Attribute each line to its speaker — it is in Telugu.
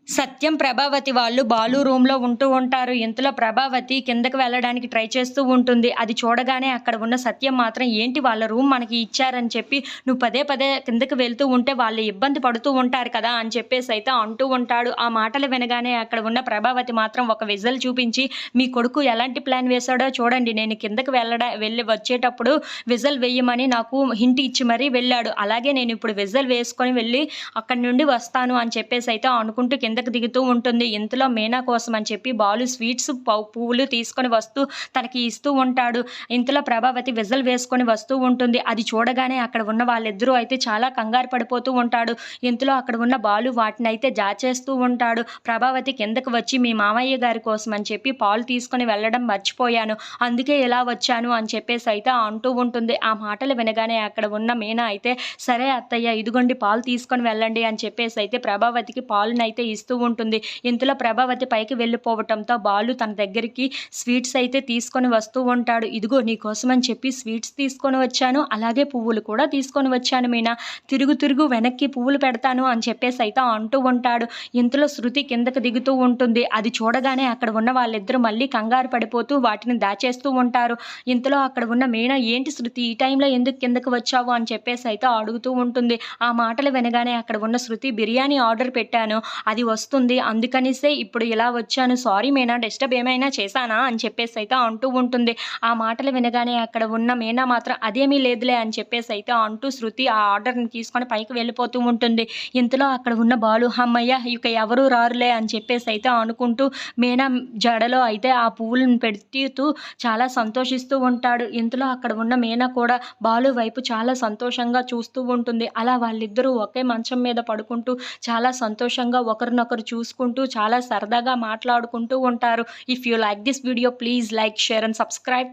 Speaker 1: సత్యం, ప్రభావతి వాళ్ళు బాలు రూమ్‌లో ఉంటూ ఉంటారు. ఇంతలో ప్రభావతి కిందకి వెళ్ళడానికి ట్రై చేస్తూ ఉంటుంది. అది చూడగానే అక్కడ ఉన్న సత్యం మాత్రం ఏంటి వాళ్ళ రూమ్ మనకి ఇచ్చారని చెప్పి నువ్వు పదే పదే కిందకి వెళ్తూ ఉంటే వాళ్ళు ఇబ్బంది పడుతూ ఉంటారు కదా! అని చెప్పేసైతే అంటూ ఉంటాడు. ఆ మాటలు వినగానే అక్కడ ఉన్న ప్రభావతి మాత్రం ఒక విజిల్ చూపించి మీ కొడుకు ఎలాంటి ప్లాన్ వేశాడో చూడండి. నేను కిందకి వెళ్ళి వచ్చేటప్పుడు విజిల్ వేయమని నాకు హింట్ ఇచ్చి మరీ వెళ్ళాడు. అలాగే నేనిప్పుడు విజిల్ వేసుకొని వెళ్ళి అక్కడి నుండి వస్తాను అని చెప్పేసైతే అనుకుంటూ కిందకి దిగుతూ ఉంటుంది. ఇంతలో మీనా కోసం అని చెప్పి బాలు స్వీట్స్, పువ్వులు తీసుకొని వస్తూ తనకి ఇస్తూ ఉంటాడు. ఇంతలో ప్రభావతి విజిల్ వేసుకొని వస్తూ ఉంటుంది. అది చూడగానే అక్కడ ఉన్న వాళ్ళిద్దరూ అయితే చాలా కంగారు పడిపోతూ ఉంటాడు. ఇంతలో అక్కడ ఉన్న బాలు వాటినైతే దాచేస్తూ ఉంటాడు. ప్రభావతి కిందకి వచ్చి మీ మామయ్య గారి కోసం అని చెప్పి పాలు తీసుకొని వెళ్ళడం మర్చిపోయాను. అందుకే ఇలా వచ్చాను అని చెప్పేసైతే అంటూ ఉంటుంది. ఆ మాటలు వినగానే అక్కడ ఉన్న మీనా అయితే సరే అత్తయ్య ఇదిగోండి పాలు తీసుకొని వెళ్ళండి అని చెప్పేసైతే ప్రభావతికి పాలునైతే ఇస్తూ ఉంటుంది. ఇంతలో ప్రభావతి పైకి వెళ్ళిపోవటంతో బాలు తన దగ్గరికి స్వీట్స్ అయితే తీసుకొని వస్తూ ఉంటాడు. ఇదిగో నీకోసం అని చెప్పి స్వీట్స్ తీసుకొని వచ్చాను. అలాగే పువ్వులు కూడా తీసుకొని వచ్చాను మీనా. తిరుగు వెనక్కి పువ్వులు పెడతాను అని చెప్పేసైతే అంటూ ఉంటాడు. ఇంతలో శృతి కిందకి దిగుతూ ఉంటుంది. అది చూడగానే అక్కడ ఉన్న వాళ్ళిద్దరూ మళ్ళీ కంగారు పడిపోతూ వాటిని దాచేస్తూ ఉంటారు. ఇంతలో అక్కడ ఉన్న మీనా ఏంటి శృతి ఈ టైంలో ఎందుకు కిందకి వచ్చావు అని చెప్పేసైతే అడుగుతూ ఉంటుంది. ఆ మాటలు వినగానే అక్కడ ఉన్న శృతి బిర్యానీ ఆర్డర్ పెట్టాను. అది వస్తుంది. అందుకనిసే ఇప్పుడు ఇలా వచ్చాను. సారీ మీనా డిస్టర్బ్ ఏమైనా చేశానా అని చెప్పేసైతే అంటూ ఉంటుంది. ఆ మాటలు వినగానే అక్కడ ఉన్న మీనా మాత్రం అదేమీ లేదులే అని చెప్పేసైతే అంటూ శృతి ఆ ఆర్డర్‌ని తీసుకొని పైకి వెళ్ళిపోతూ ఉంటుంది. ఇంతలో అక్కడ ఉన్న బాలు హమ్మయ్య! ఇక ఎవరు రారులే అని చెప్పేసైతే అనుకుంటూ మీనా జడలో అయితే ఆ పువ్వులను పెడుతూ చాలా సంతోషిస్తూ ఉంటాడు. ఇంతలో అక్కడ ఉన్న మీనా కూడా బాలు వైపు చాలా సంతోషంగా చూస్తూ ఉంటుంది. అలా వాళ్ళిద్దరూ ఒకే మంచం మీద పడుకుంటూ చాలా సంతోషంగా ఒకరినొకరు చూసుకుంటూ చాలా సరదాగా మాట్లాడుకుంటూ ఉంటారు. If you like this video please like, share and subscribe.